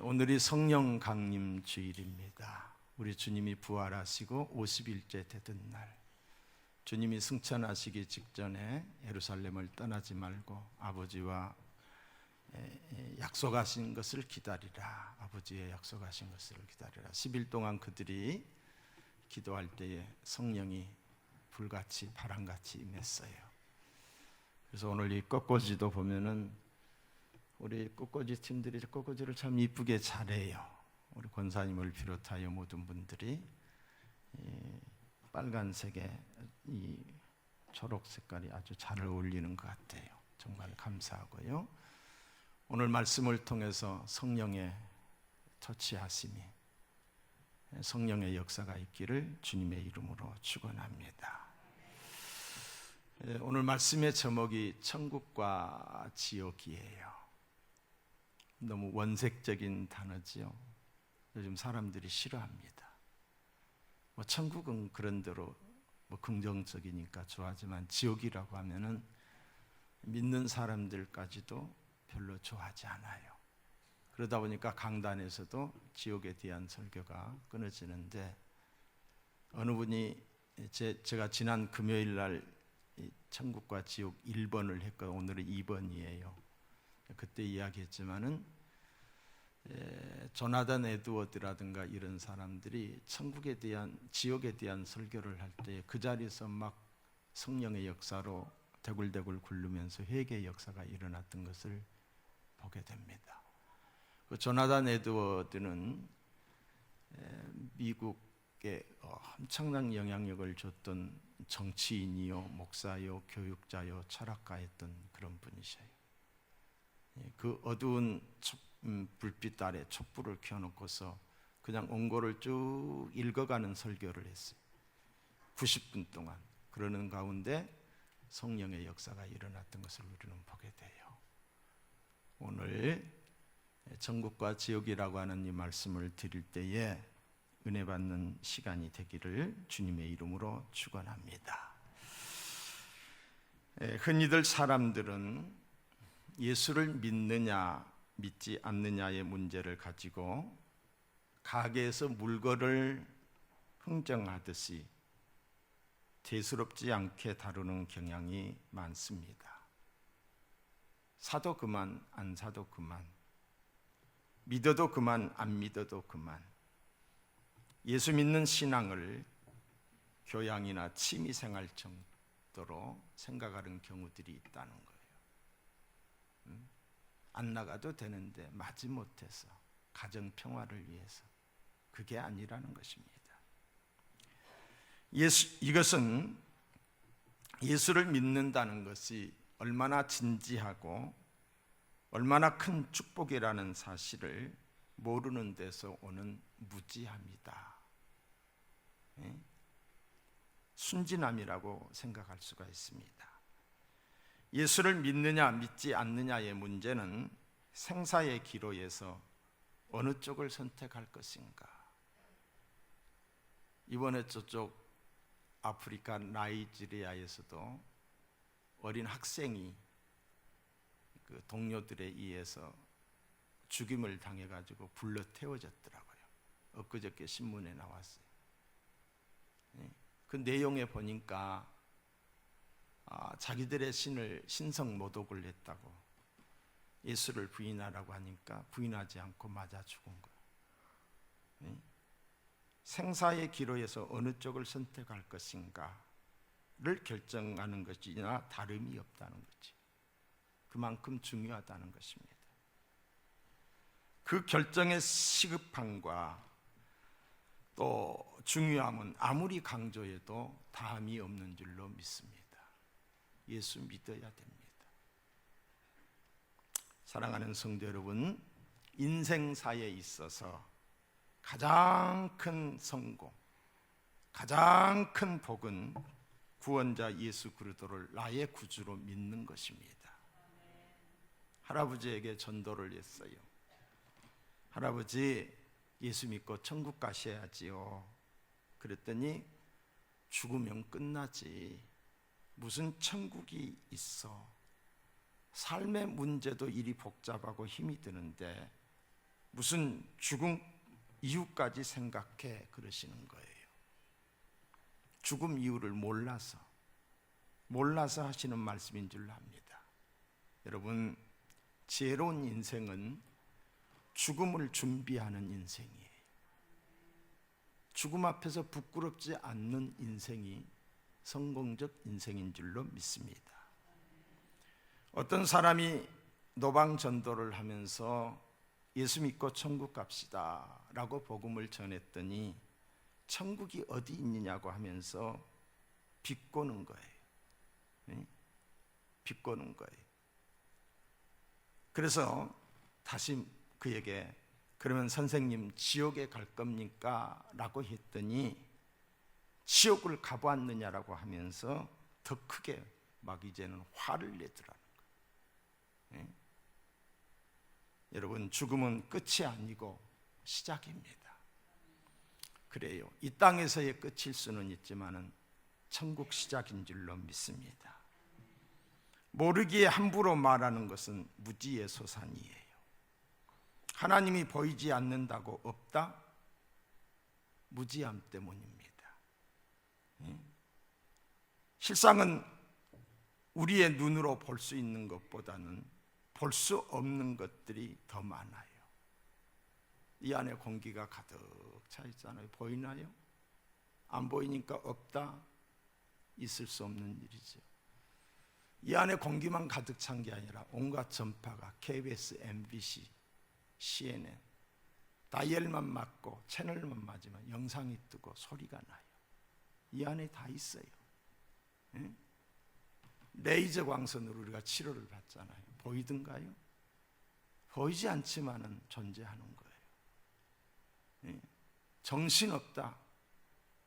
오늘이 성령 강림 주일입니다. 우리 주님이 부활하시고 50일째 되던 날, 주님이 승천하시기 직전에 예루살렘을 떠나지 말고 아버지와 약속하신 것을 기다리라. 아버지의 약속하신 것을 기다리라. 10일 동안 그들이 기도할 때에 성령이 불같이 바람같이 임했어요. 그래서 오늘 이 꽃꽂이도 보면은 우리 꽃꽂이 팀들이 꽃꽂이를 참 이쁘게 잘해요. 우리 권사님을 비롯하여 모든 분들이 빨간색에 이 초록 색깔이 아주 잘 어울리는 것 같아요. 정말 감사하고요. 오늘 말씀을 통해서 성령의 터치하심이, 성령의 역사가 있기를 주님의 이름으로 축원합니다. 오늘 말씀의 제목이 천국과 지옥이에요. 너무 원색적인 단어지요. 요즘 사람들이 싫어합니다. 천국은 그런대로 긍정적이니까 좋아하지만 지옥이라고 하면은 믿는 사람들까지도 별로 좋아하지 않아요. 그러다 보니까 강단에서도 지옥에 대한 설교가 끊어지는데, 어느 분이 제가 지난 금요일 날 천국과 지옥 1번을 했고 오늘은 2번이에요. 그때 이야기했지만은 조나단 에드워드라든가 이런 사람들이 천국에 대한, 지옥에 대한 설교를 할 때 그 자리에서 막 성령의 역사로 대굴대굴 굴르면서 회개의 역사가 일어났던 것을 보게 됩니다. 그 조나단 에드워드는 미국에 엄청난 영향력을 줬던 정치인이요, 목사요, 교육자요, 철학가였던 그런 분이셔요. 그 어두운 불빛 아래 촛불을 켜놓고서 그냥 원고를 쭉 읽어가는 설교를 했어요. 90분 동안. 그러는 가운데 성령의 역사가 일어났던 것을 우리는 보게 돼요. 오늘 천국과 지옥이라고 하는 이 말씀을 드릴 때에 은혜 받는 시간이 되기를 주님의 이름으로 축원합니다. 흔히들 사람들은 예수를 믿느냐 믿지 않느냐의 문제를 가지고 가게에서 물건을 흥정하듯이 대수롭지 않게 다루는 경향이 많습니다. 사도 그만, 안 사도 그만, 믿어도 그만, 안 믿어도 그만. 예수 믿는 신앙을 교양이나 취미생활 정도로 생각하는 경우들이 있다는 거예요. 안 나가도 되는데 마지못해서 가정평화를 위해서, 그게 아니라는 것입니다. 이것은 예수를 믿는다는 것이 얼마나 진지하고 얼마나 큰 축복이라는 사실을 모르는 데서 오는 무지함이다, 순진함이라고 생각할 수가 있습니다. 예수를 믿느냐 믿지 않느냐의 문제는 생사의 기로에서 어느 쪽을 선택할 것인가. 이번에 저쪽 아프리카 나이지리아에서도 어린 학생이 그 동료들에 의해서 죽임을 당해가지고 불러 태워졌더라고요. 엊그저께 신문에 나왔어요. 그 내용에 보니까 자기들의 신을 신성 모독을 했다고, 예수를 부인하라고 하니까 부인하지 않고 맞아 죽은 거예요. 생사의 기로에서 어느 쪽을 선택할 것인가를 결정하는 것이나 다름이 없다는 거지. 그만큼 중요하다는 것입니다. 그 결정의 시급함과 또 중요함은 아무리 강조해도 다함이 없는 줄로 믿습니다. 예수 믿어야 됩니다. 사랑하는 성도 여러분, 인생사에 있어서 가장 큰 성공, 가장 큰 복은 구원자 예수 그리스도를 나의 구주로 믿는 것입니다. 할아버지에게 전도를 했어요. 할아버지, 예수 믿고 천국 가셔야지요. 그랬더니 죽으면 끝나지, 무슨 천국이 있어. 삶의 문제도 이리 복잡하고 힘이 드는데 무슨 죽음 이유까지 생각해 그러시는 거예요. 죽음 이유를 몰라서 하시는 말씀인 줄 압니다. 여러분, 지혜로운 인생은 죽음을 준비하는 인생이에요. 죽음 앞에서 부끄럽지 않는 인생이 성공적 인생인 줄로 믿습니다. 어떤 사람이 노방 전도를 하면서 예수 믿고 천국 갑시다 라고 복음을 전했더니 천국이 어디 있느냐고 하면서 비꼬는 거예요. 비꼬는 거예요. 그래서 다시 그에게 그러면 선생님 지옥에 갈 겁니까? 라고 했더니 지옥을 가보았느냐라고 하면서 더 크게 막 이제는 화를 내더라는 거예요. 여러분, 죽음은 끝이 아니고 시작입니다. 그래요. 이 땅에서의 끝일 수는 있지만은 천국 시작인 줄로 믿습니다. 모르기에 함부로 말하는 것은 무지의 소산이에요. 하나님이 보이지 않는다고 없다? 무지함 때문입니다. 실상은 우리의 눈으로 볼 수 있는 것보다는 볼 수 없는 것들이 더 많아요. 이 안에 공기가 가득 차 있잖아요. 보이나요? 안 보이니까 없다? 있을 수 없는 일이죠. 이 안에 공기만 가득 찬 게 아니라 온갖 전파가 KBS, MBC, CNN 다이얼만 맞고 채널만 맞으면 영상이 뜨고 소리가 나요. 이 안에 다 있어요. 레이저 광선으로 우리가 치료를 받잖아요. 보이던가요? 보이지 않지만은 존재하는 거예요. 정신없다,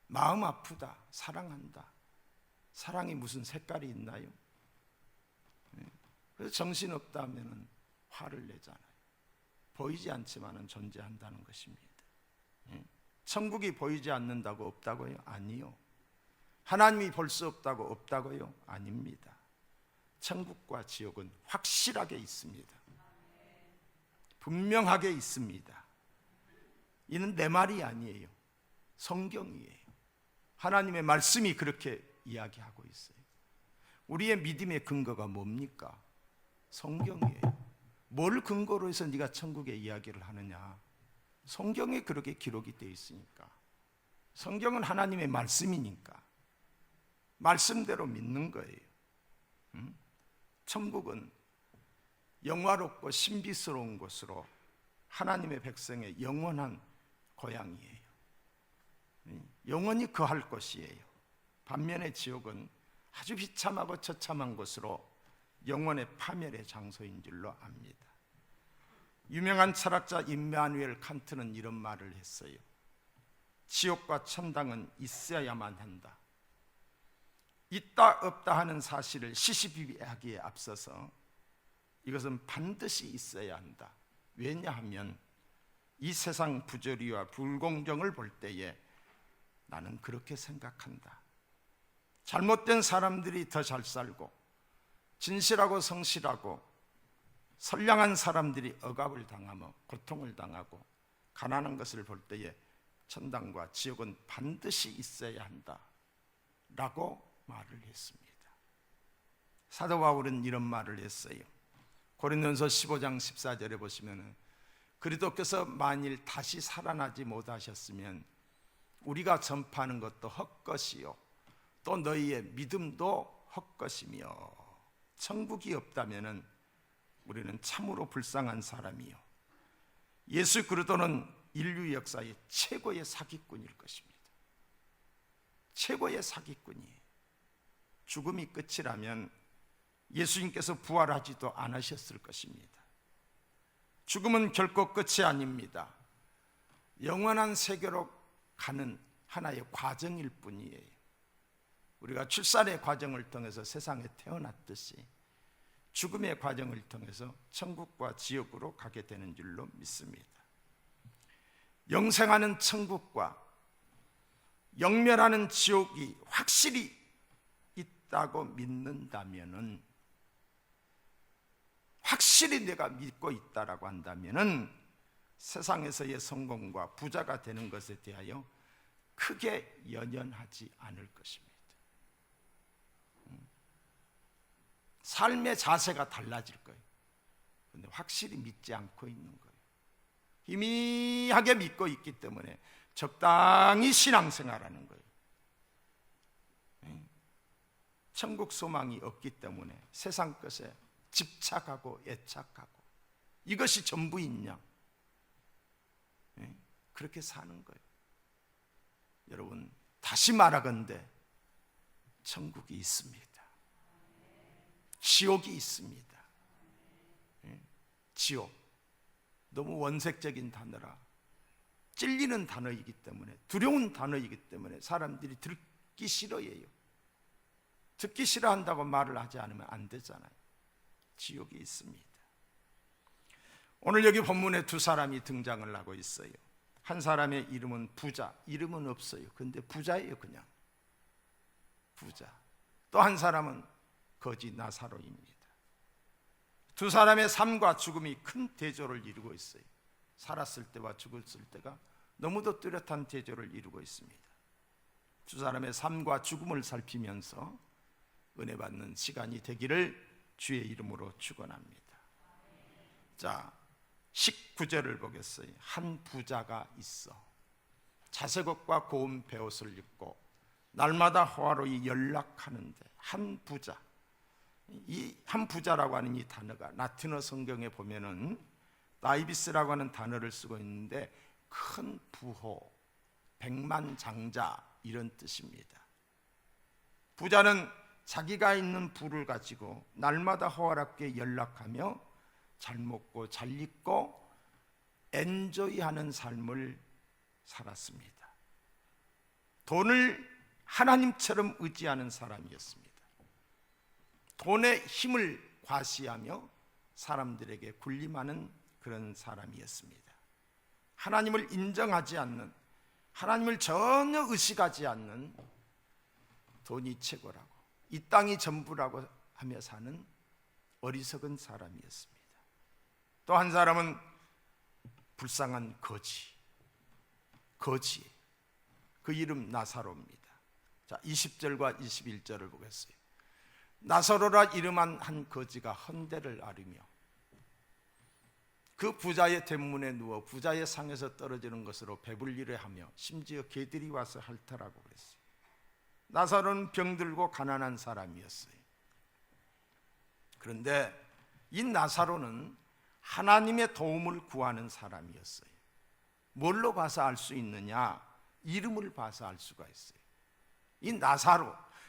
마음 아프다, 사랑한다. 사랑이 무슨 색깔이 있나요? 그래서 정신없다 하면은 화를 내잖아요. 보이지 않지만은 존재한다는 것입니다. 천국이 보이지 않는다고 없다고요? 아니요. 하나님이 볼 수 없다고 없다고요? 아닙니다. 천국과 지옥은 확실하게 있습니다. 분명하게 있습니다. 이는 내 말이 아니에요. 성경이에요. 하나님의 말씀이 그렇게 이야기하고 있어요. 우리의 믿음의 근거가 뭡니까? 성경이에요. 뭘 근거로 해서 네가 천국의 이야기를 하느냐? 성경에 그렇게 기록이 되어 있으니까. 성경은 하나님의 말씀이니까 말씀대로 믿는 거예요. 천국은 영화롭고 신비스러운 곳으로 하나님의 백성의 영원한 고향이에요. 영원히 거할 곳이에요. 반면에 지옥은 아주 비참하고 처참한 곳으로 영원의 파멸의 장소인 줄로 압니다. 유명한 철학자 임마누엘 칸트는 이런 말을 했어요. 지옥과 천당은 있어야만 한다. 있다 없다 하는 사실을 시시비비하기에 앞서서 이것은 반드시 있어야 한다. 왜냐하면 이 세상 부조리와 불공정을 볼 때에 나는 그렇게 생각한다. 잘못된 사람들이 더 잘 살고 진실하고 성실하고 선량한 사람들이 억압을 당하며 고통을 당하고 가난한 것을 볼 때에 천당과 지옥은 반드시 있어야 한다 라고 말을 했습니다. 사도 바울은 이런 말을 했어요. 고린도전서 15장 14절에 보시면 그리스도께서 만일 다시 살아나지 못하셨으면 우리가 전파하는 것도 헛것이요 또 너희의 믿음도 헛것이며 천국이 없다면 우리는 참으로 불쌍한 사람이요 예수 그리스도는 인류 역사의 최고의 사기꾼일 것입니다. 최고의 사기꾼이에요. 죽음이 끝이라면 예수님께서 부활하지도 않으셨을 것입니다. 죽음은 결코 끝이 아닙니다. 영원한 세계로 가는 하나의 과정일 뿐이에요. 우리가 출산의 과정을 통해서 세상에 태어났듯이 죽음의 과정을 통해서 천국과 지옥으로 가게 되는 줄로 믿습니다. 영생하는 천국과 영멸하는 지옥이 확실히 있다고 믿는다면은, 확실히 내가 믿고 있다라고 한다면은 세상에서의 성공과 부자가 되는 것에 대하여 크게 연연하지 않을 것입니다. 삶의 자세가 달라질 거예요. 그런데 확실히 믿지 않고 있는 거예요. 희미하게 믿고 있기 때문에 적당히 신앙생활하는 거예요. 천국 소망이 없기 때문에 세상 것에 집착하고 애착하고 이것이 전부인 양 그렇게 사는 거예요. 여러분, 다시 말하건대 천국이 있습니다. 지옥이 있습니다. 지옥, 너무 원색적인 단어라 찔리는 단어이기 때문에, 두려운 단어이기 때문에 사람들이 듣기 싫어해요. 듣기 싫어한다고 말을 하지 않으면 안 되잖아요. 지옥이 있습니다. 오늘 여기 본문에 두 사람이 등장을 하고 있어요. 한 사람의 이름은 부자, 이름은 없어요. 근데 부자예요. 그냥 부자. 또 한 사람은 거지 나사로입니다. 두 사람의 삶과 죽음이 큰 대조를 이루고 있어요. 살았을 때와 죽었을 때가 너무도 뚜렷한 대조를 이루고 있습니다. 두 사람의 삶과 죽음을 살피면서 은혜 받는 시간이 되기를 주의 이름으로 축원합니다. 자, 19절을 보겠어요. 한 부자가 있어 자색 옷과 고운 베옷을 입고 날마다 호화로이 연락하는데, 한 부자, 이 한 부자라고 하는 이 단어가 라틴어 성경에 보면은 나이비스라고 하는 단어를 쓰고 있는데 큰 부호, 백만장자 이런 뜻입니다. 부자는 자기가 있는 부를 가지고 날마다 호화롭게 연락하며 잘 먹고 잘 입고 엔조이하는 삶을 살았습니다. 돈을 하나님처럼 의지하는 사람이었습니다. 돈의 힘을 과시하며 사람들에게 군림하는 그런 사람이었습니다. 하나님을 인정하지 않는, 하나님을 전혀 의식하지 않는, 돈이 최고라고, 이 땅이 전부라고 하며 사는 어리석은 사람이었습니다. 또 한 사람은 불쌍한 거지, 그 이름 나사로입니다. 자, 20절과 21절을 보겠어요. 나사로라 이름한 한 거지가 헌대를 앓으며 그 부자의 대문에 누워 부자의 상에서 떨어지는 것으로 배불리려 하며 심지어 개들이 와서 핥으라고 그랬어요. 나사로는 병들고 가난한 사람이었어요. 그런데 이 나사로는 하나님의 도움을 구하는 사람이었어요. 뭘로 봐서 알 수 있느냐? 이름을 봐서 알 수가 있어요.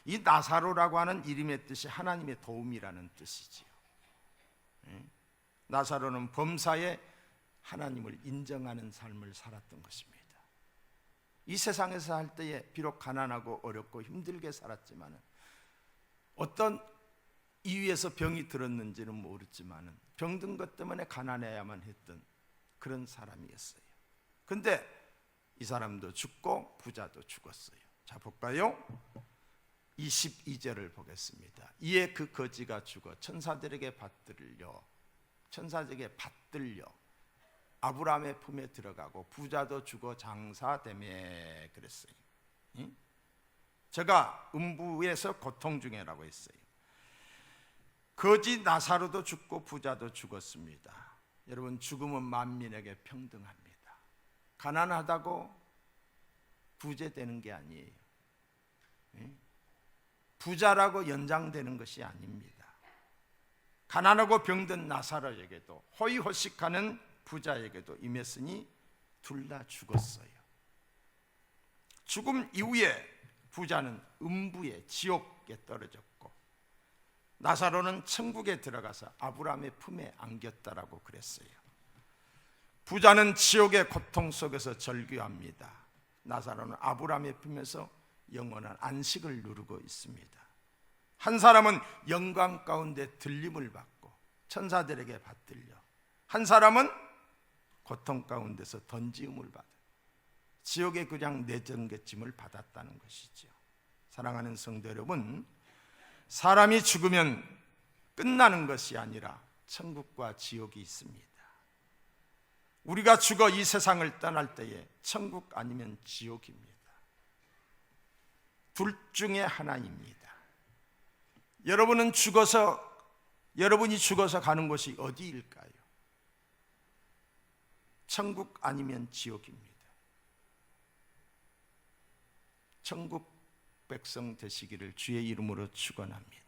이 나사로라고 하는 이름의 뜻이 하나님의 도움이라는 뜻이지요. 나사로는 범사에 하나님을 인정하는 삶을 살았던 것입니다. 이 세상에서 살 때에 비록 가난하고 어렵고 힘들게 살았지만 어떤 이유에서 병이 들었는지는 모르지만 병든 것 때문에 가난해야만 했던 그런 사람이었어요. 근데 이 사람도 죽고 부자도 죽었어요. 자, 볼까요? 22절을 보겠습니다. 이에 그 거지가 죽어 천사들에게 받들려 아브라함의 품에 들어가고 부자도 죽어 장사되매 그랬어요. 제가 음부에서 고통 중에라고 했어요. 거지 나사로도 죽고 부자도 죽었습니다. 여러분, 죽음은 만민에게 평등합니다. 가난하다고 구제되는 게 아니에요. 부자라고 연장되는 것이 아닙니다. 가난하고 병든 나사로에게도 호의호식하는 부자에게도 임했으니 둘 다 죽었어요. 죽음 이후에 부자는 음부의 지옥에 떨어졌고 나사로는 천국에 들어가서 아브라함의 품에 안겼다라고 그랬어요. 부자는 지옥의 고통 속에서 절규합니다. 나사로는 아브라함의 품에서 영원한 안식을 누리고 있습니다. 한 사람은 영광 가운데 들림을 받고 천사들에게 받들려, 한 사람은 고통 가운데서 던지음을 받아 지옥의 그냥 내정개찜을 받았다는 것이죠. 사랑하는 성도 여러분, 사람이 죽으면 끝나는 것이 아니라 천국과 지옥이 있습니다. 우리가 죽어 이 세상을 떠날 때에 천국 아니면 지옥입니다. 둘 중에 하나입니다. 여러분이 죽어서 가는 곳이 어디일까요? 천국 아니면 지옥입니다. 천국 백성 되시기를 주의 이름으로 축원합니다.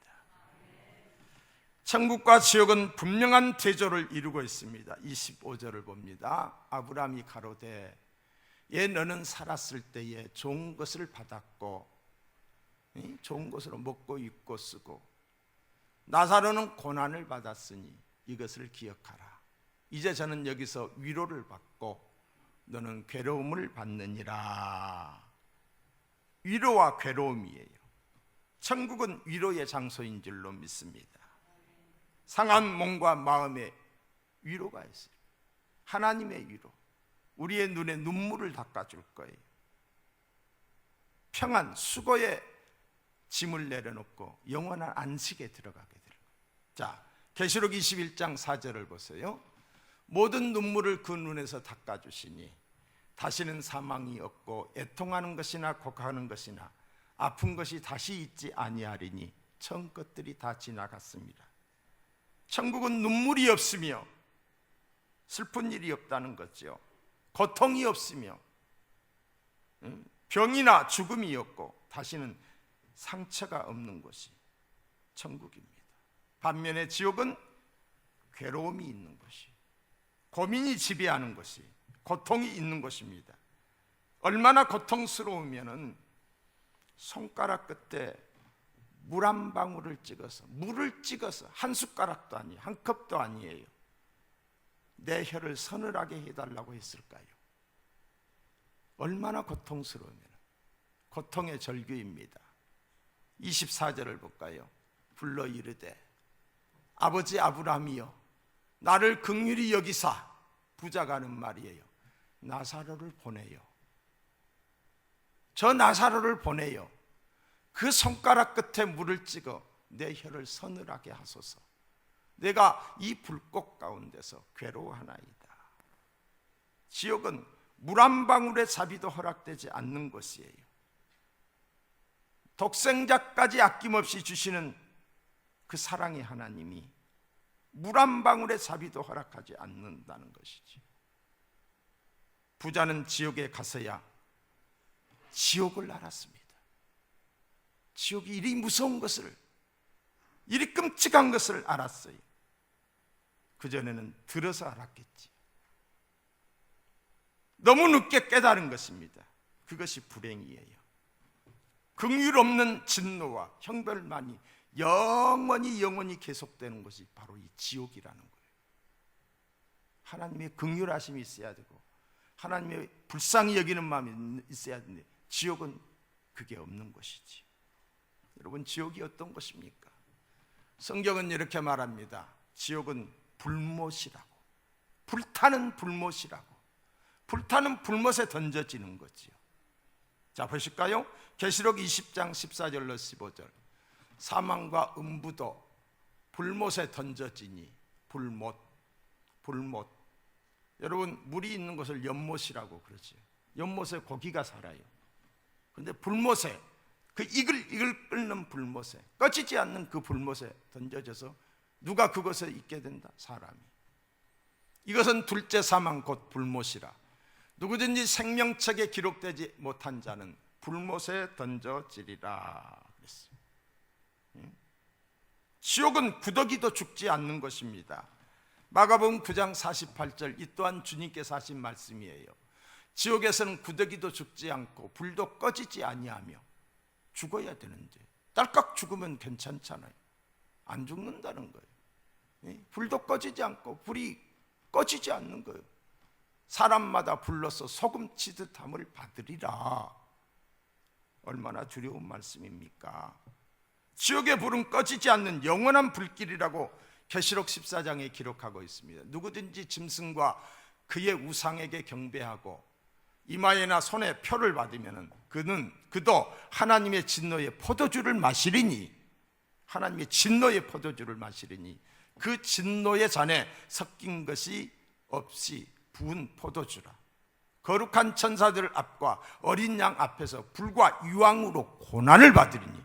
천국과 지옥은 분명한 대조를 이루고 있습니다. 25절을 봅니다. 아브라함이 가로되 예 너는 살았을 때에 좋은 것을 받았고 좋은 것으로 먹고 입고 쓰고 나사로는 고난을 받았으니 이것을 기억하라. 이제 저는 여기서 위로를 받고 너는 괴로움을 받느니라. 위로와 괴로움이에요. 천국은 위로의 장소인 줄로 믿습니다. 상한 몸과 마음에 위로가 있어요. 하나님의 위로, 우리의 눈에 눈물을 닦아줄 거예요. 평안, 수고의 짐을 내려놓고 영원한 안식에 들어가게 될 거예요. 자, 계시록 21장 4절을 보세요. 모든 눈물을 그 눈에서 닦아주시니 다시는 사망이 없고 애통하는 것이나 곡하는 것이나 아픈 것이 다시 있지 아니하리니 전 것들이 다 지나갔습니다. 천국은 눈물이 없으며 슬픈 일이 없다는 거죠. 고통이 없으며 병이나 죽음이 없고 다시는 상처가 없는 곳이 천국입니다. 반면에 지옥은 괴로움이 있는 곳이, 고민이 지배하는 것이, 고통이 있는 것입니다. 얼마나 고통스러우면은 손가락 끝에 물 한 방울을 찍어서, 물을 찍어서 한 숟가락도 아니에요, 한 컵도 아니에요, 내 혀를 서늘하게 해달라고 했을까요? 얼마나 고통스러우면 고통의 절규입니다. 24절을 볼까요? 불러 이르되 아버지 아브라함이여 나를 긍휼히 여기사, 부자가 하는 말이에요, 나사로를 보내요. 저 나사로를 보내요. 그 손가락 끝에 물을 찍어 내 혀를 서늘하게 하소서. 내가 이 불꽃 가운데서 괴로워하나이다. 지옥은 물 한 방울의 자비도 허락되지 않는 곳이에요. 독생자까지 아낌없이 주시는 그 사랑의 하나님이 물 한 방울의 자비도 허락하지 않는다는 것이지. 부자는 지옥에 가서야 지옥을 알았습니다. 지옥이 이리 무서운 것을, 이리 끔찍한 것을 알았어요. 그전에는 들어서 알았겠지. 너무 늦게 깨달은 것입니다. 그것이 불행이에요. 긍휼 없는 진노와 형벌만이 영원히 계속되는 것이 바로 이 지옥이라는 거예요. 하나님의 긍휼하심이 있어야 되고 하나님의 불쌍히 여기는 마음이 있어야 되는데 지옥은 그게 없는 것이지. 여러분, 지옥이 어떤 것입니까? 성경은 이렇게 말합니다. 지옥은 불못이라고, 불타는 불못이라고, 불타는 불못에 던져지는 거지요. 자, 보실까요? 계시록 20장 14절로 15절. 사망과 음부도 불못에 던져지니, 불못. 여러분, 물이 있는 곳을 연못이라고 그러죠. 연못에 고기가 살아요. 그런데 불못에, 그 이글 끓는 불못에, 꺼지지 않는 그 불못에 던져져서 누가 그곳에 있게 된다? 사람이. 이것은 둘째 사망 곧 불못이라. 누구든지 생명책에 기록되지 못한 자는 불못에 던져지리라 그랬어요. 지옥은 구더기도 죽지 않는 것입니다. 마가복음 9장 48절, 이 또한 주님께서 하신 말씀이에요. 지옥에서는 구더기도 죽지 않고 불도 꺼지지 아니하며, 죽어야 되는데 딸깍 죽으면 괜찮잖아요. 안 죽는다는 거예요. 불도 꺼지지 않고 불이 꺼지지 않는 거예요. 사람마다 불러서 소금 치듯 함을 받으리라. 얼마나 두려운 말씀입니까? 지옥의 불은 꺼지지 않는 영원한 불길이라고 계시록 14장에 기록하고 있습니다. 누구든지 짐승과 그의 우상에게 경배하고 이마에나 손에 표를 받으면 그도 하나님의 진노의 포도주를 마시리니, 하나님의 진노의 포도주를 마시리니 그 진노의 잔에 섞인 것이 없이 부은 포도주라. 거룩한 천사들 앞과 어린 양 앞에서 불과 유황으로 고난을 받으리니,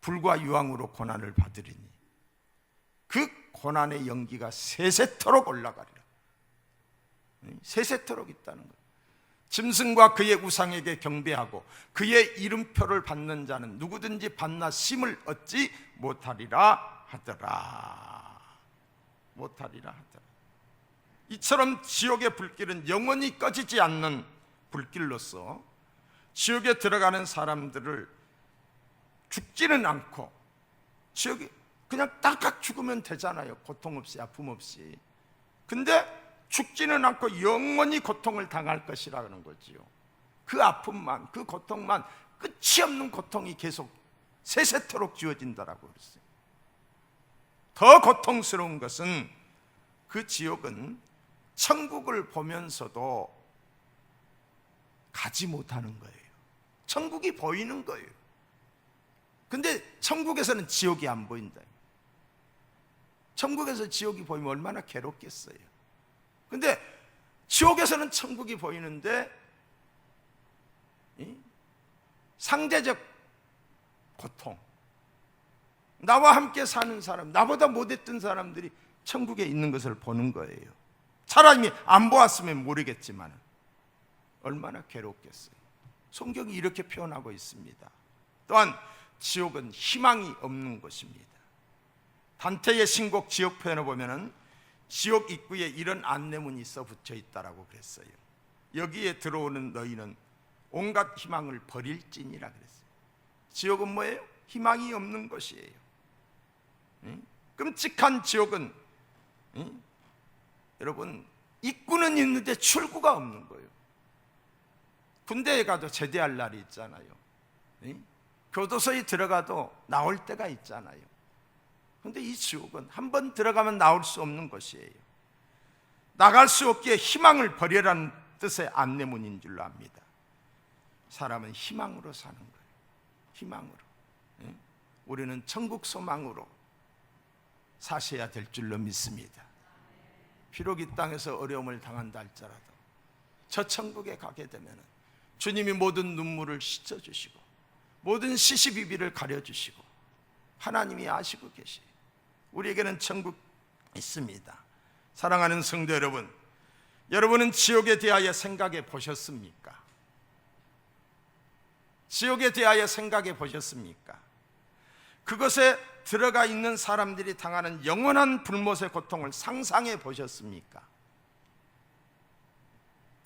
불과 유황으로 고난을 받으리니 그 고난의 연기가 세세토록 올라가리라. 세세토록 있다는 거예요. 짐승과 그의 우상에게 경배하고 그의 이름표를 받는 자는 누구든지 받나 심을 얻지 못하리라 하더라. 못하리라 하더라. 이처럼 지옥의 불길은 영원히 꺼지지 않는 불길로서 지옥에 들어가는 사람들을 죽지는 않고, 지옥에 그냥 딱딱 죽으면 되잖아요. 고통 없이, 아픔 없이. 근데 죽지는 않고 영원히 고통을 당할 것이라는 거지요. 그 아픔만, 그 고통만, 끝이 없는 고통이 계속 세세토록 주어진다라고 그랬어요. 더 고통스러운 것은 그 지옥은 천국을 보면서도 가지 못하는 거예요. 천국이 보이는 거예요. 근데 천국에서는 지옥이 안 보인다. 천국에서 지옥이 보이면 얼마나 괴롭겠어요. 근데 지옥에서는 천국이 보이는데 상대적 고통, 나와 함께 사는 사람, 나보다 못했던 사람들이 천국에 있는 것을 보는 거예요. 차라리 안 보았으면 모르겠지만 얼마나 괴롭겠어요. 성경이 이렇게 표현하고 있습니다. 또한 지옥은 희망이 없는 곳입니다. 단테의 신곡 지옥 표현을 보면은 지옥 입구에 이런 안내문이 써 붙여 있다라고 그랬어요. 여기에 들어오는 너희는 온갖 희망을 버릴지니라 그랬어요. 지옥은 뭐예요? 희망이 없는 곳이에요. 끔찍한 지옥은 여러분, 입구는 있는데 출구가 없는 거예요. 군대에 가도 제대할 날이 있잖아요. 교도소에 들어가도 나올 때가 있잖아요. 그런데 이 지옥은 한 번 들어가면 나올 수 없는 곳이에요. 나갈 수 없기에 희망을 버리라는 뜻의 안내문인 줄로 압니다. 사람은 희망으로 사는 거예요. 희망으로. 우리는 천국 소망으로 사셔야 될 줄로 믿습니다. 비록 이 땅에서 어려움을 당한다 할지라도 저 천국에 가게 되면 주님이 모든 눈물을 씻어주시고 모든 시시비비를 가려주시고 하나님이 아시고 계시고 우리에게는 천국 있습니다. 사랑하는 성도 여러분, 여러분은 지옥에 대하여 생각해 보셨습니까? 지옥에 대하여 생각해 보셨습니까? 그것에 들어가 있는 사람들이 당하는 영원한 불못의 고통을 상상해 보셨습니까?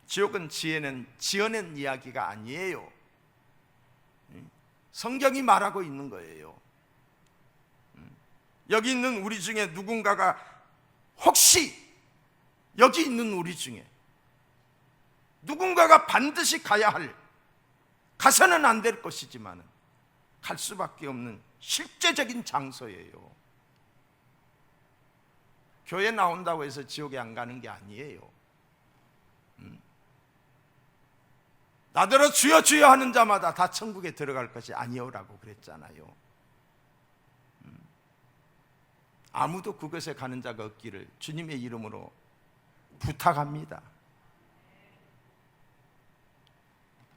지옥은 지어낸 이야기가 아니에요. 성경이 말하고 있는 거예요. 여기 있는 우리 중에 누군가가 혹시 여기 있는 우리 중에 누군가가 반드시 가야 할, 가서는 안 될 것이지만 갈 수밖에 없는 실제적인 장소예요. 교회 나온다고 해서 지옥에 안 가는 게 아니에요. 나더러 주여 주여 하는 자마다 다 천국에 들어갈 것이 아니오라고 그랬잖아요. 아무도 그것에 가는 자가 없기를 주님의 이름으로 부탁합니다.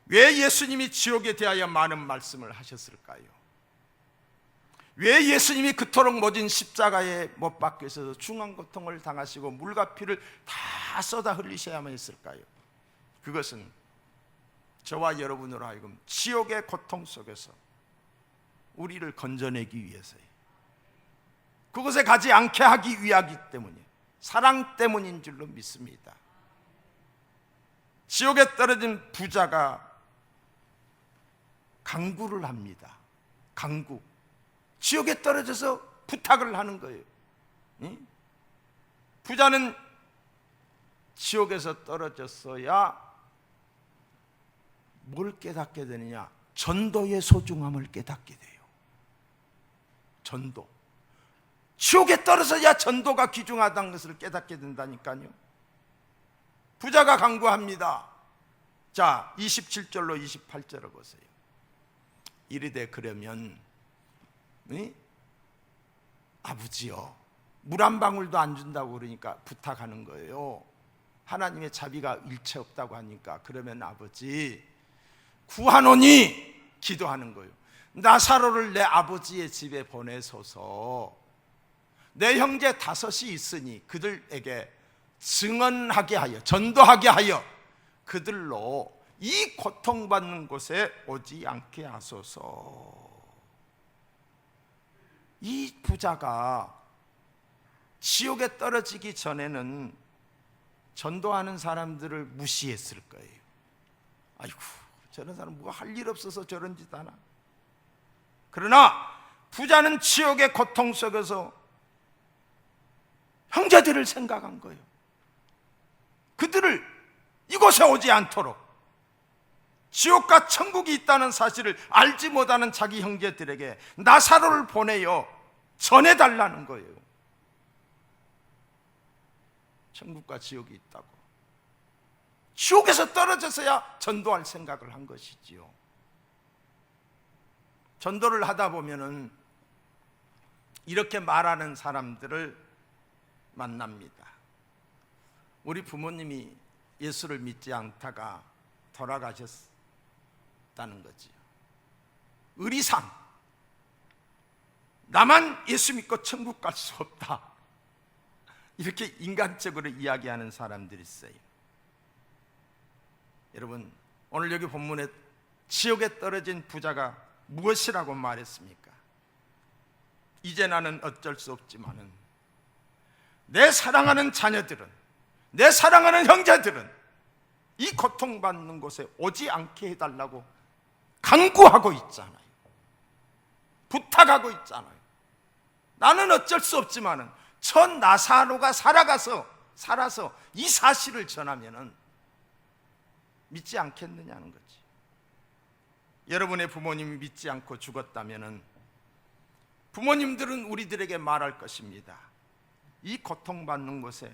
왜 예수님이 지옥에 대하여 많은 말씀을 하셨을까요? 왜 예수님이 그토록 모진 십자가에 못 박혀서 중한 고통을 당하시고 물과 피를 다 쏟아 흘리셔야만 했을까요? 그것은 저와 여러분으로 하여금 지옥의 고통 속에서 우리를 건져내기 위해서예요. 그곳에 가지 않게 하기 위하기 때문에, 사랑 때문인 줄로 믿습니다. 지옥에 떨어진 부자가 강구를 합니다. 강구. 지옥에 떨어져서 부탁을 하는 거예요. 부자는 지옥에서 떨어졌어야 뭘 깨닫게 되느냐? 전도의 소중함을 깨닫게 돼요. 전도. 지옥에 떨어져야 전도가 귀중하다는 것을 깨닫게 된다니까요. 부자가 강구합니다. 자, 27절로 28절을 보세요. 이르되 그러면 아버지요, 물 한 방울도 안 준다고 그러니까 부탁하는 거예요. 하나님의 자비가 일체 없다고 하니까 그러면 아버지 구하노니 기도하는 거예요. 나사로를 내 아버지의 집에 보내소서. 내 형제 5이 있으니 그들에게 증언하게 하여, 전도하게 하여 그들로 이 고통받는 곳에 오지 않게 하소서. 이 부자가 지옥에 떨어지기 전에는 전도하는 사람들을 무시했을 거예요. 아이고, 저런 사람 뭐가 할 일 없어서 저런 짓 하나. 그러나 부자는 지옥의 고통 속에서 형제들을 생각한 거예요. 그들을 이곳에 오지 않도록, 지옥과 천국이 있다는 사실을 알지 못하는 자기 형제들에게 나사로를 보내어 전해달라는 거예요. 천국과 지옥이 있다고. 지옥에서 떨어져서야 전도할 생각을 한 것이지요. 전도를 하다 보면은 이렇게 말하는 사람들을 만납니다. 우리 부모님이 예수를 믿지 않다가 돌아가셨다는 거지요. 의리상 나만 예수 믿고 천국 갈 수 없다, 이렇게 인간적으로 이야기하는 사람들이 있어요. 여러분, 오늘 여기 본문에 지옥에 떨어진 부자가 무엇이라고 말했습니까? 이제 나는 어쩔 수 없지만은 내 사랑하는 자녀들은, 내 사랑하는 형제들은 이 고통받는 곳에 오지 않게 해달라고 간구하고 있잖아요. 부탁하고 있잖아요. 나는 어쩔 수 없지만은 저 나사로가 살아서 이 사실을 전하면은 믿지 않겠느냐는 거지. 여러분의 부모님이 믿지 않고 죽었다면은 부모님들은 우리들에게 말할 것입니다. 이 고통받는 곳에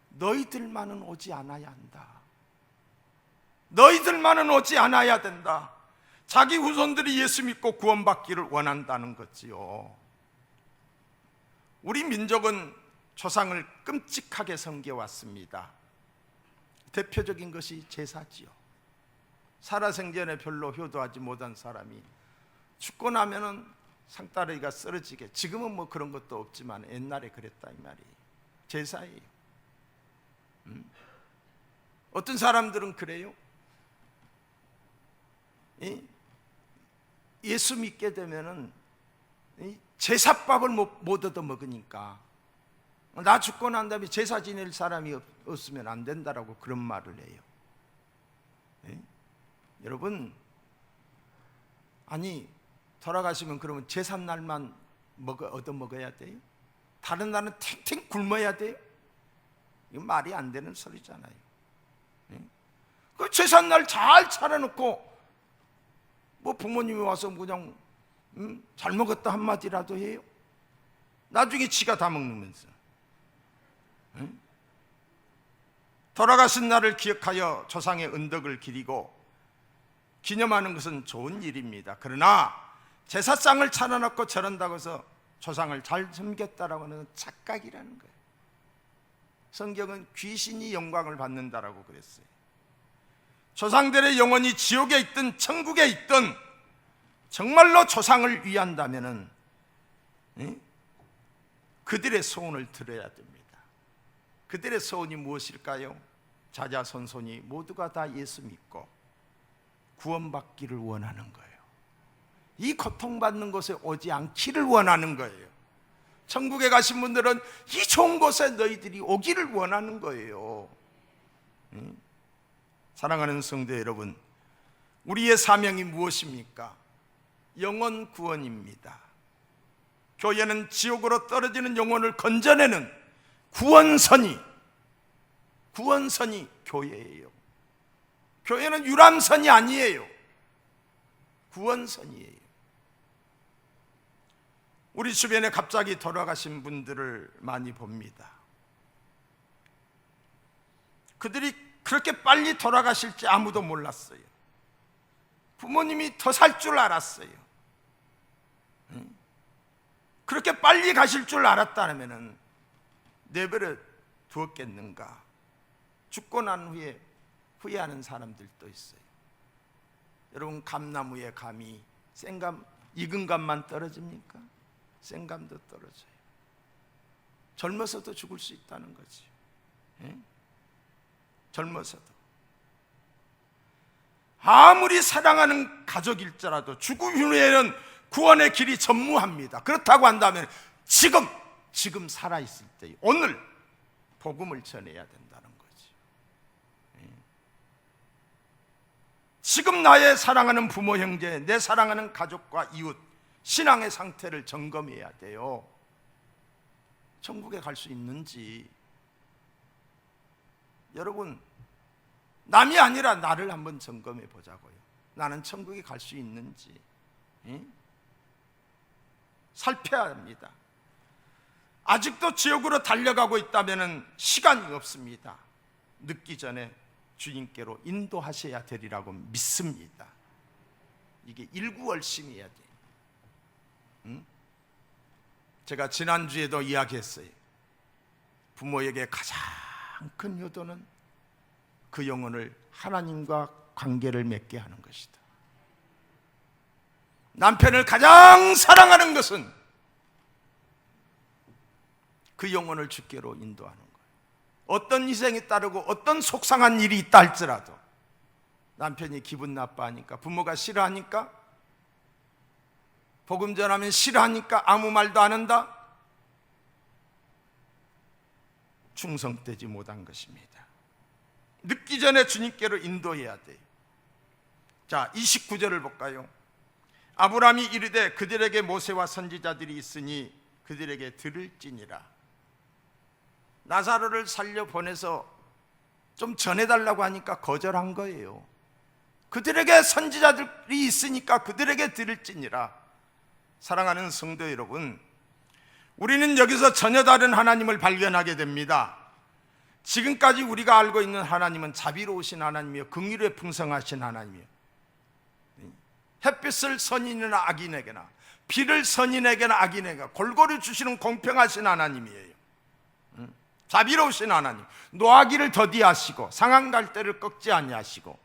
너희들만은 오지 않아야 한다. 너희들만은 오지 않아야 된다. 자기 후손들이 예수 믿고 구원받기를 원한다는 거지요. 우리 민족은 조상을 끔찍하게 섬겨왔습니다. 대표적인 것이 제사지요. 살아생전에 별로 효도하지 못한 사람이 죽고 나면은 상다리가 쓰러지게, 지금은 뭐 그런 것도 없지만 옛날에 그랬다 이 말이에요. 제사예요. 어떤 사람들은 그래요. 예수 믿게 되면은 제사밥을 못 얻어 먹으니까 나 죽고 난 다음에 제사 지낼 사람이 없으면 안 된다라고 그런 말을 해요. 여러분, 아니 돌아가시면 그러면 제삿날만 얻어 먹어야 돼요? 다른 날은 탱탱 굶어야 돼요? 이거 말이 안 되는 소리잖아요. 그 제삿날 잘 차려놓고 뭐 부모님이 와서 그냥 잘 먹었다 한마디라도 해요? 나중에 지가 다 먹으면서. 돌아가신 날을 기억하여 조상의 은덕을 기리고 기념하는 것은 좋은 일입니다. 그러나 제사상을 차려놓고 저런다고 해서 조상을 잘 섬겼다라고 하는 착각이라는 거예요. 성경은 귀신이 영광을 받는다라고 그랬어요. 조상들의 영혼이 지옥에 있든 천국에 있든 정말로 조상을 위한다면은 그들의 소원을 들어야 됩니다. 그들의 소원이 무엇일까요? 자자손손이 모두가 다 예수 믿고 구원받기를 원하는 거예요. 이 고통받는 곳에 오지 않기를 원하는 거예요. 천국에 가신 분들은 이 좋은 곳에 너희들이 오기를 원하는 거예요. 사랑하는 성도 여러분, 우리의 사명이 무엇입니까? 영혼 구원입니다. 교회는 지옥으로 떨어지는 영혼을 건져내는 구원선이 교회예요. 교회는 유람선이 아니에요. 구원선이에요. 우리 주변에 갑자기 돌아가신 분들을 많이 봅니다. 그들이 그렇게 빨리 돌아가실지 아무도 몰랐어요. 부모님이 더 살 줄 알았어요. 그렇게 빨리 가실 줄 알았다면 내버려 두었겠는가? 죽고 난 후에 후회하는 사람들도 있어요. 여러분, 감나무의 감이 생감, 익은 감만 떨어집니까? 생감도 떨어져요. 젊어서도 죽을 수 있다는 거지. 예? 젊어서도. 아무리 사랑하는 가족일지라도 죽음 후에는 구원의 길이 전무합니다. 그렇다고 한다면 지금 살아있을 때 오늘 복음을 전해야 된다는 거지. 예. 지금 나의 사랑하는 부모, 형제, 내 사랑하는 가족과 이웃, 신앙의 상태를 점검해야 돼요. 천국에 갈 수 있는지. 여러분, 남이 아니라 나를 한번 점검해 보자고요. 나는 천국에 갈 수 있는지. 예? 살펴야 합니다. 아직도 지옥으로 달려가고 있다면 시간이 없습니다. 늦기 전에 주님께로 인도하셔야 되리라고 믿습니다. 이게 일구월심이어야 돼요. 응? 제가 지난주에도 이야기했어요. 부모에게 가장 큰 효도는 그 영혼을 하나님과 관계를 맺게 하는 것이다. 남편을 가장 사랑하는 것은 그 영혼을 주께로 인도하는 거예요. 어떤 희생이 따르고 어떤 속상한 일이 있다 할지라도 남편이 기분 나빠하니까, 부모가 싫어하니까, 복음 전하면 싫어하니까 아무 말도 안 한다? 충성되지 못한 것입니다. 늦기 전에 주님께로 인도해야 돼요. 자, 29절을 볼까요? 아브라함이 이르되 그들에게 모세와 선지자들이 있으니 그들에게 들을지니라. 나사로를 살려 보내서 좀 전해달라고 하니까 거절한 거예요. 그들에게 선지자들이 있으니까 그들에게 들을지니라. 사랑하는 성도 여러분, 우리는 여기서 전혀 다른 하나님을 발견하게 됩니다. 지금까지 우리가 알고 있는 하나님은 자비로우신 하나님이요, 긍휼에 풍성하신 하나님이요, 햇빛을 선인이나 악인에게나 비를 선인에게나 악인에게 골고루 주시는 공평하신 하나님이에요. 자비로우신 하나님, 노하기를 더디하시고 상한 갈대를 꺾지 아니하시고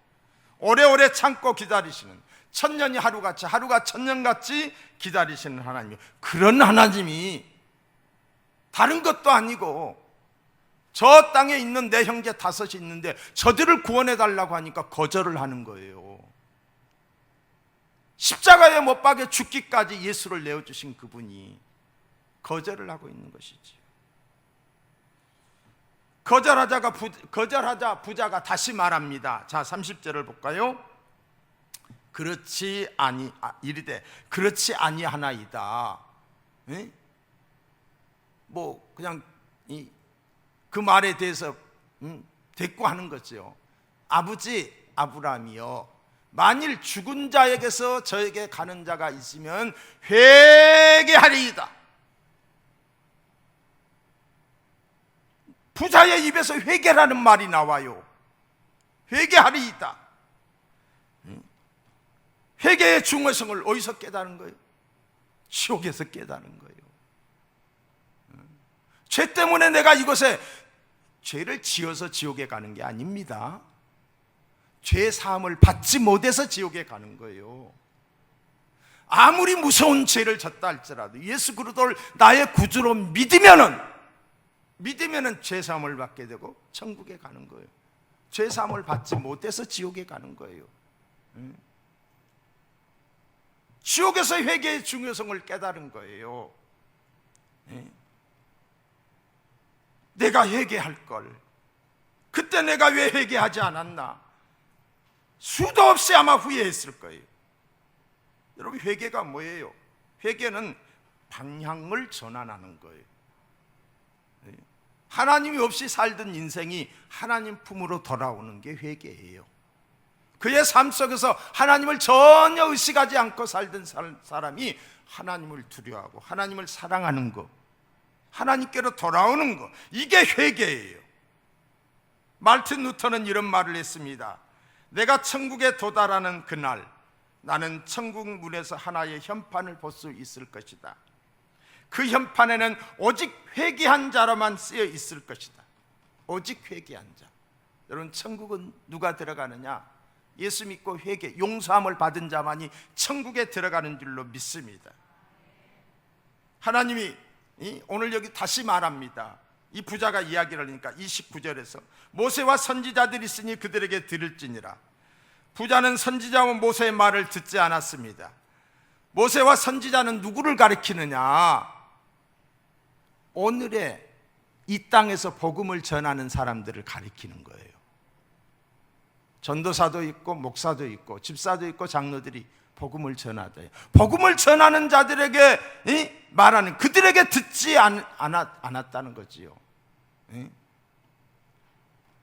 오래오래 참고 기다리시는, 천년이 하루같이 하루가 천년같이 기다리시는 하나님, 그런 하나님이 다른 것도 아니고 저 땅에 있는 내 형제 5이 있는데 저들을 구원해달라고 하니까 거절을 하는 거예요. 십자가에 못 박여 죽기까지 예수를 내어주신 그분이 거절을 하고 있는 것이지. 거절하자 부자가 다시 말합니다. 자, 30절을 볼까요? 이르되 그렇지 아니하나이다. 에? 뭐 그냥 그 말에 대해서 대꾸하는 거죠. 아버지 아브라함이여, 만일 죽은 자에게서 저에게 가는 자가 있으면 회개하리이다. 부자의 입에서 회개라는 말이 나와요. 회개하리이다. 회개의 중요성을 어디서 깨달은 거예요? 지옥에서 깨달은 거예요. 죄 때문에 내가 이곳에 죄를 지어서 지옥에 가는 게 아닙니다. 죄 사함을 받지 못해서 지옥에 가는 거예요. 아무리 무서운 죄를 졌다 할지라도 예수 그리스도를 나의 구주로 믿으면은 죄 사함을 받게 되고 천국에 가는 거예요. 죄 사함을 받지 못해서 지옥에 가는 거예요. 지옥에서 회개의 중요성을 깨달은 거예요. 내가 회개할 걸, 그때 내가 왜 회개하지 않았나, 수도 없이 아마 후회했을 거예요. 여러분, 회개가 뭐예요? 회개는 방향을 전환하는 거예요. 하나님이 없이 살던 인생이 하나님 품으로 돌아오는 게 회개예요. 그의 삶 속에서 하나님을 전혀 의식하지 않고 살던 사람이 하나님을 두려워하고 하나님을 사랑하는 것, 하나님께로 돌아오는 것, 이게 회개예요. 말틴 루터는 이런 말을 했습니다. 내가 천국에 도달하는 그날 나는 천국 문에서 하나의 현판을 볼 수 있을 것이다. 그 현판에는 오직 회개한 자로만 쓰여 있을 것이다. 오직 회개한 자. 여러분, 천국은 누가 들어가느냐? 예수 믿고 회개, 용서함을 받은 자만이 천국에 들어가는 줄로 믿습니다. 하나님이 오늘 여기 다시 말합니다. 이 부자가 이야기를 하니까 29절에서 모세와 선지자들이 있으니 그들에게 들을지니라. 부자는 선지자와 모세의 말을 듣지 않았습니다. 모세와 선지자는 누구를 가리키느냐? 오늘의 이 땅에서 복음을 전하는 사람들을 가리키는 거예요. 전도사도 있고 목사도 있고 집사도 있고 장로들이 복음을 전하대요. 복음을 전하는 자들에게 말하는, 그들에게 듣지 않았다는 거지요.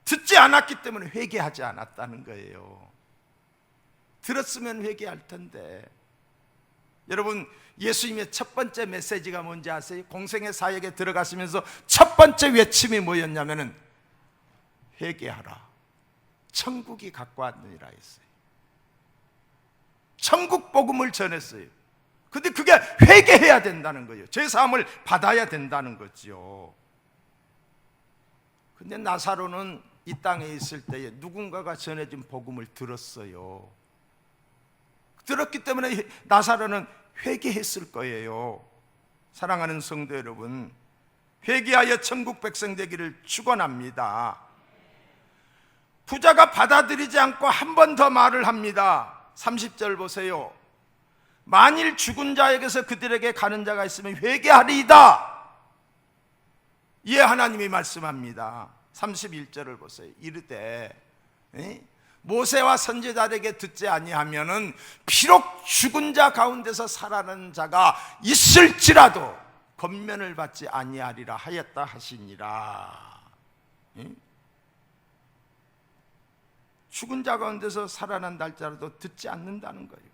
듣지 않았기 때문에 회개하지 않았다는 거예요. 들었으면 회개할 텐데. 여러분, 예수님의 첫 번째 메시지가 뭔지 아세요? 공생의 사역에 들어가시면서 첫 번째 외침이 뭐였냐면은 회개하라, 천국이 가까웠느니라 했어요. 천국 복음을 전했어요. 근데 그게 회개해야 된다는 거예요. 죄사함을 받아야 된다는 거지요. 근데 나사로는 이 땅에 있을 때에 누군가가 전해진 복음을 들었어요. 들었기 때문에 나사로는 회개했을 거예요. 사랑하는 성도 여러분, 회개하여 천국 백성 되기를 축원합니다. 부자가 받아들이지 않고 한 번 더 말을 합니다. 30절 보세요. 만일 죽은 자에게서 그들에게 가는 자가 있으면 회개하리이다. 이에 하나님이 말씀합니다. 31절을 보세요. 이르되 모세와 선지자들에게 듣지 아니하면은 비록 죽은 자 가운데서 살아나는 자가 있을지라도 권면을 받지 아니하리라 하였다 하시니라. 죽은 자 가운데서 살아난다 할지라도 듣지 않는다는 거예요.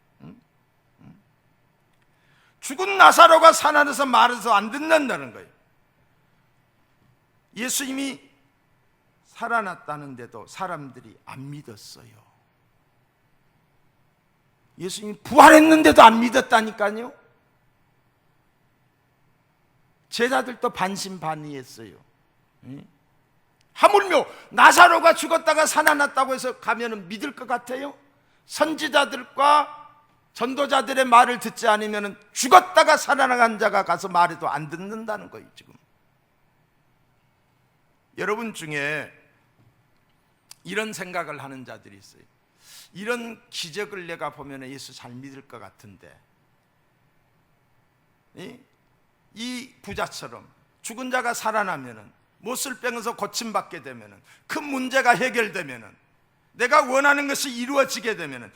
죽은 나사로가 살아나서 말해서 안 듣는다는 거예요. 예수님이 살아났다는데도 사람들이 안 믿었어요. 예수님이 부활했는데도 안 믿었다니까요. 제자들도 반신반의했어요. 하물며 나사로가 죽었다가 살아났다고 해서 가면은 믿을 것 같아요? 선지자들과 전도자들의 말을 듣지 않으면 죽었다가 살아난 자가 가서 말해도 안 듣는다는 거예요. 지금 여러분 중에 이런 생각을 하는 자들이 있어요. 이런 기적을 내가 보면 예수 잘 믿을 것 같은데, 이 부자처럼 죽은 자가 살아나면은, 못을 빼면서 고침받게 되면은, 큰 문제가 해결되면은, 내가 원하는 것이 이루어지게 되면은,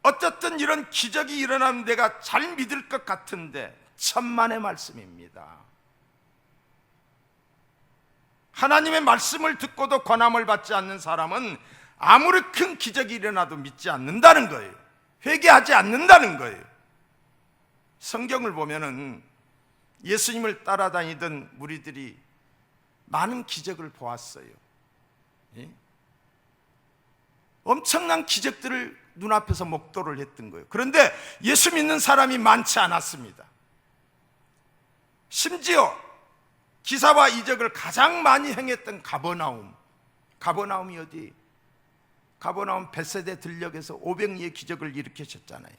어쨌든 이런 기적이 일어나면 내가 잘 믿을 것 같은데, 천만의 말씀입니다. 하나님의 말씀을 듣고도 권함을 받지 않는 사람은 아무리 큰 기적이 일어나도 믿지 않는다는 거예요. 회개하지 않는다는 거예요. 성경을 보면은 예수님을 따라다니던 무리들이 많은 기적을 보았어요. 엄청난 기적들을 눈앞에서 목도를 했던 거예요. 그런데 예수 믿는 사람이 많지 않았습니다. 심지어 기사와 이적을 가장 많이 행했던 가버나움이 어디? 가버나움 벳세대 들녘에서 500리의 기적을 일으키셨잖아요.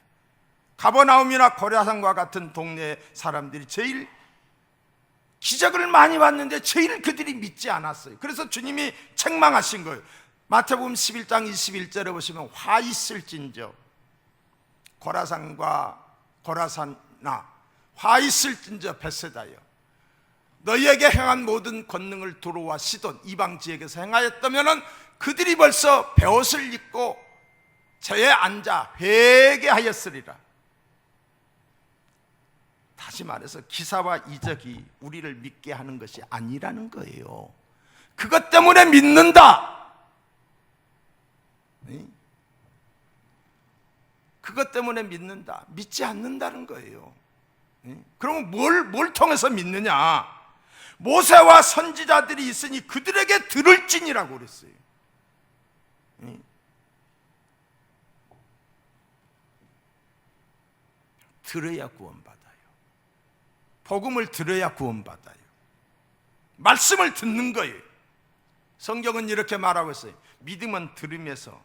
가버나움이나 고라산과 같은 동네 사람들이 제일 기적을 많이 봤는데 제일 그들이 믿지 않았어요. 그래서 주님이 책망하신 거예요. 마태복음 11장 21절에 보시면 화 있을진저 고라산나 화 있을진저 벳세다여, 너희에게 행한 모든 권능을 두로와 시돈 이방 지역에서 행하였다면 그들이 벌써 베옷을 입고 저에 앉아 회개하였으리라. 다시 말해서 기사와 이적이 우리를 믿게 하는 것이 아니라는 거예요. 그것 때문에 믿는다. 그것 때문에 믿는다. 믿지 않는다는 거예요. 그러면 뭘 통해서 믿느냐? 모세와 선지자들이 있으니 그들에게 들을지니라고 그랬어요. 들어야 구원받아요. 복음을 들어야 구원받아요. 말씀을 듣는 거예요. 성경은 이렇게 말하고 있어요. 믿음은 들음에서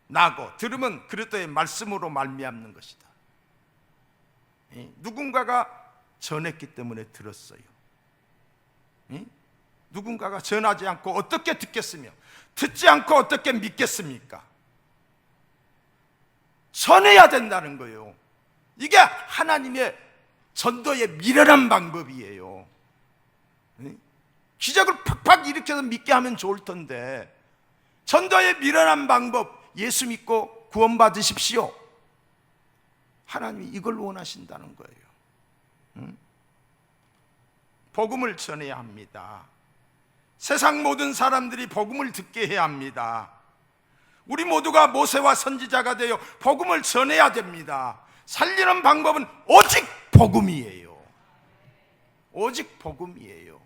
나고 들음은 그리스도의 말씀으로 말미암는 것이다. 누군가가 전했기 때문에 들었어요. 누군가가 전하지 않고 어떻게 듣겠으며 듣지 않고 어떻게 믿겠습니까? 전해야 된다는 거예요. 이게 하나님의 전도의 미련한 방법이에요. 기적을 팍팍 일으켜서 믿게 하면 좋을 텐데, 전도의 미련한 방법, 예수 믿고 구원받으십시오. 하나님이 이걸 원하신다는 거예요. 복음을 전해야 합니다. 세상 모든 사람들이 복음을 듣게 해야 합니다. 우리 모두가 모세와 선지자가 되어 복음을 전해야 됩니다. 살리는 방법은 오직 복음이에요. 오직 복음이에요.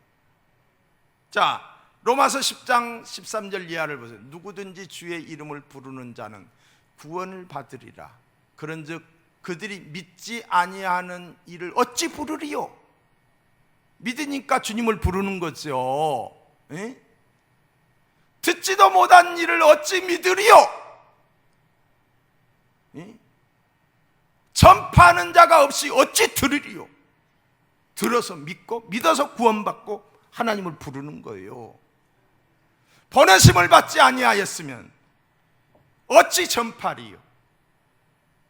자, 로마서 10장 13절 이하를 보세요. 누구든지 주의 이름을 부르는 자는 구원을 받으리라. 그런즉 그들이 믿지 아니하는 이를 어찌 부르리요? 믿으니까 주님을 부르는 거죠. 듣지도 못한 일을 어찌 믿으리요? 전파하는 자가 없이 어찌 들으리요? 들어서 믿고 믿어서 구원받고 하나님을 부르는 거예요. 보내심을 받지 아니하였으면 어찌 전파리요?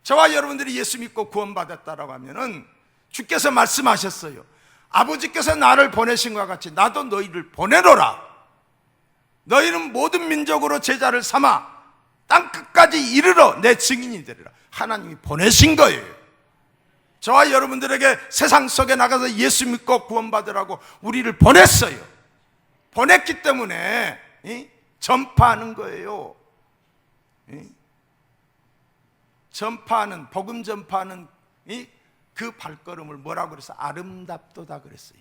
저와 여러분들이 예수 믿고 구원받았다라고 하면은 주께서 말씀하셨어요. 아버지께서 나를 보내신 것과 같이 나도 너희를 보내노라. 너희는 모든 민족으로 제자를 삼아 땅 끝까지 이르러 내 증인이 되리라. 하나님이 보내신 거예요. 저와 여러분들에게 세상 속에 나가서 예수 믿고 구원받으라고 우리를 보냈어요. 보냈기 때문에 전파하는 거예요. 전파하는, 복음 전파하는 그 발걸음을 뭐라고 그래서 아름답도다 그랬어요.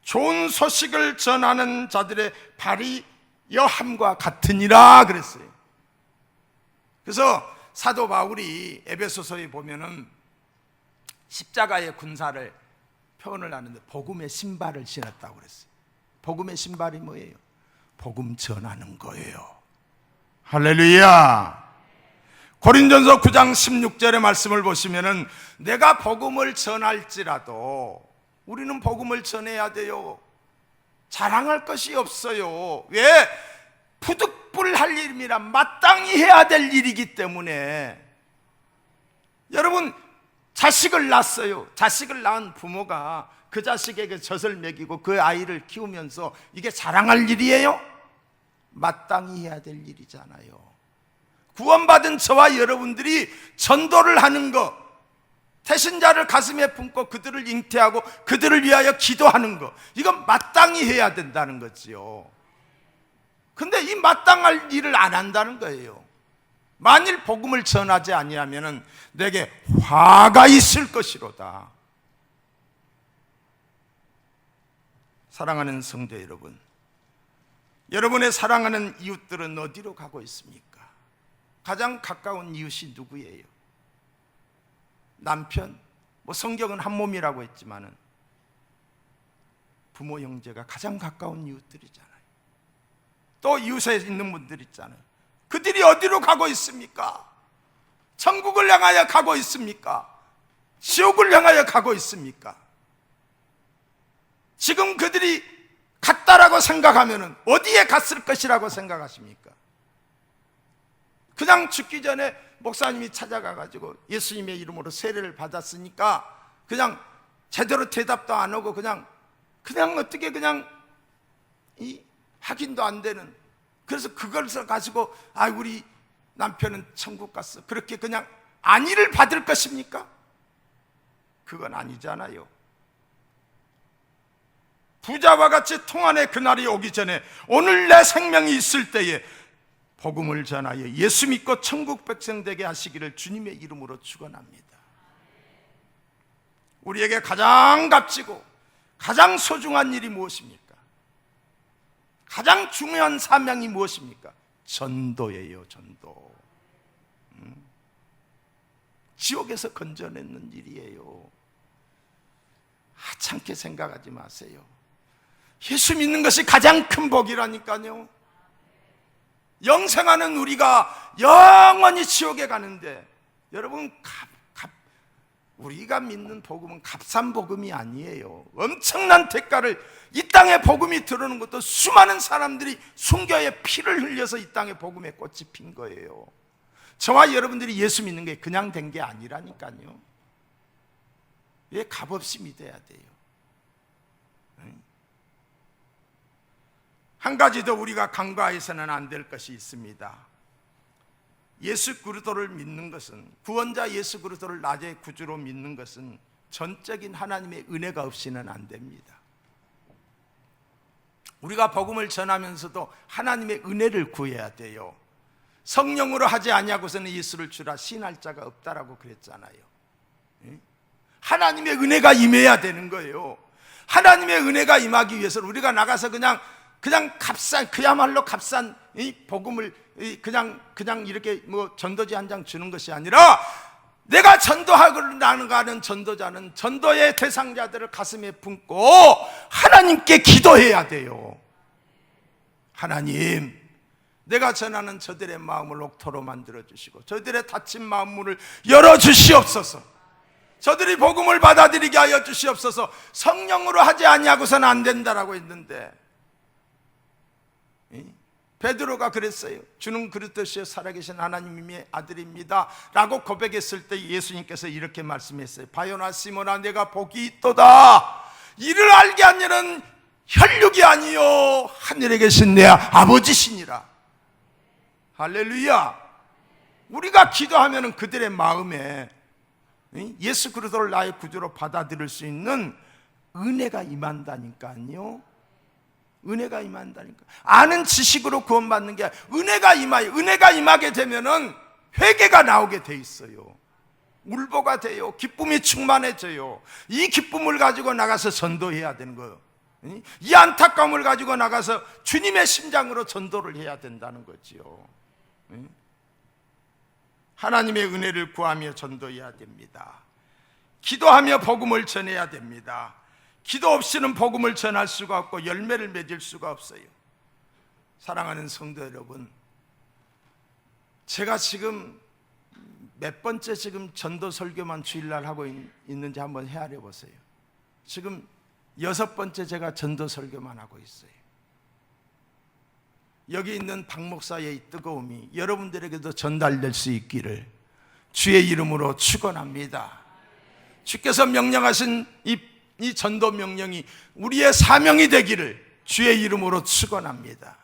좋은 소식을 전하는 자들의 발이 여함과 같으니라 그랬어요. 그래서 사도 바울이 에베소서에 보면은 십자가의 군사를 표현을 하는데 복음의 신발을 신었다고 그랬어요. 복음의 신발이 뭐예요? 복음 전하는 거예요. 할렐루야. 고린전서 9장 16절의 말씀을 보시면은 내가 복음을 전할지라도 우리는 복음을 전해야 돼요. 자랑할 것이 없어요. 왜? 푸득불할 일이라 마땅히 해야 될 일이기 때문에. 여러분, 자식을 낳았어요. 자식을 낳은 부모가 그 자식에게 젖을 먹이고 그 아이를 키우면서 이게 자랑할 일이에요? 마땅히 해야 될 일이잖아요. 구원받은 저와 여러분들이 전도를 하는 것, 태신자를 가슴에 품고 그들을 잉태하고 그들을 위하여 기도하는 것, 이건 마땅히 해야 된다는 거지요. 근데 이 마땅할 일을 안 한다는 거예요. 만일 복음을 전하지 아니하면 내게 화가 있을 것이로다. 사랑하는 성도 여러분, 여러분의 사랑하는 이웃들은 어디로 가고 있습니까? 가장 가까운 이웃이 누구예요? 남편, 성경은 한 몸이라고 했지만은 부모, 형제가 가장 가까운 이웃들이잖아요. 또 이웃에 있는 분들 있잖아요. 그들이 어디로 가고 있습니까? 천국을 향하여 가고 있습니까? 지옥을 향하여 가고 있습니까? 지금 그들이 갔다라고 생각하면 어디에 갔을 것이라고 생각하십니까? 그냥 죽기 전에 목사님이 찾아가가지고 예수님의 이름으로 세례를 받았으니까 그냥 제대로 대답도 안 하고 그냥 어떻게 그냥 확인도 안 되는, 그래서 그걸 가지고 우리 남편은 천국 갔어, 그렇게 그냥 안위를 받을 것입니까? 그건 아니잖아요. 부자와 같이 통한의 그날이 오기 전에 오늘 내 생명이 있을 때에 복음을 전하여 예수 믿고 천국 백성 되게 하시기를 주님의 이름으로 축원합니다. 우리에게 가장 값지고 가장 소중한 일이 무엇입니까? 가장 중요한 사명이 무엇입니까? 전도예요. 전도. 지옥에서 건져내는 일이에요. 하찮게 생각하지 마세요. 예수 믿는 것이 가장 큰 복이라니까요. 영생하는 우리가 영원히 지옥에 가는데, 여러분, 우리가 믿는 복음은 값싼 복음이 아니에요. 엄청난 대가를, 이 땅에 복음이 들어오는 것도 수많은 사람들이 순교의 피를 흘려서 이 땅에 복음의 꽃이 핀 거예요. 저와 여러분들이 예수 믿는 게 그냥 된 게 아니라니까요. 왜 값없이 믿어야 돼요? 한 가지 더 우리가 간과해서는 안 될 것이 있습니다. 예수 그리스도를 믿는 것은, 구원자 예수 그리스도를 나의 구주로 믿는 것은 전적인 하나님의 은혜가 없이는 안 됩니다. 우리가 복음을 전하면서도 하나님의 은혜를 구해야 돼요. 성령으로 하지 아니하고서는 예수를 주라 시인할 자가 없다라고 그랬잖아요. 하나님의 은혜가 임해야 되는 거예요. 하나님의 은혜가 임하기 위해서는 우리가 나가서 그냥 값싼, 그야말로 값싼 이 복음을 그냥 이렇게 뭐 전도지 한 장 주는 것이 아니라, 내가 전도하고 나가는 전도자는 전도의 대상자들을 가슴에 품고 하나님께 기도해야 돼요. 하나님, 내가 전하는 저들의 마음을 옥토로 만들어 주시고 저들의 닫힌 마음문을 열어 주시옵소서. 저들이 복음을 받아들이게 하여 주시옵소서. 성령으로 하지 아니하고서는 안 된다라고 했는데, 베드로가 그랬어요. 주는 그리스도시요 살아계신 하나님의 아들입니다 라고 고백했을 때 예수님께서 이렇게 말씀했어요. 바요나 시몬아, 내가 복이 있도다. 이를 알게 한 이는 혈육이 아니요 하늘에 계신 내 아버지시니라. 할렐루야. 우리가 기도하면 그들의 마음에 예수 그리스도를 나의 구주로 받아들일 수 있는 은혜가 임한다니까요. 은혜가 임한다니까. 아는 지식으로 구원받는 게 아니라 은혜가 임하여, 은혜가 임하게 되면은 회개가 나오게 돼 있어요. 울보가 돼요. 기쁨이 충만해져요. 이 기쁨을 가지고 나가서 전도해야 되는 거예요. 이 안타까움을 가지고 나가서 주님의 심장으로 전도를 해야 된다는 거지요. 하나님의 은혜를 구하며 전도해야 됩니다. 기도하며 복음을 전해야 됩니다. 기도 없이는 복음을 전할 수가 없고 열매를 맺을 수가 없어요. 사랑하는 성도 여러분, 제가 지금 몇 번째 지금 전도 설교만 주일날 하고 있는지 한번 헤아려 보세요. 지금 6번째 제가 전도 설교만 하고 있어요. 여기 있는 박 목사의 이 뜨거움이 여러분들에게도 전달될 수 있기를 주의 이름으로 축원합니다. 주께서 명령하신 이 전도 명령이 우리의 사명이 되기를 주의 이름으로 축원합니다.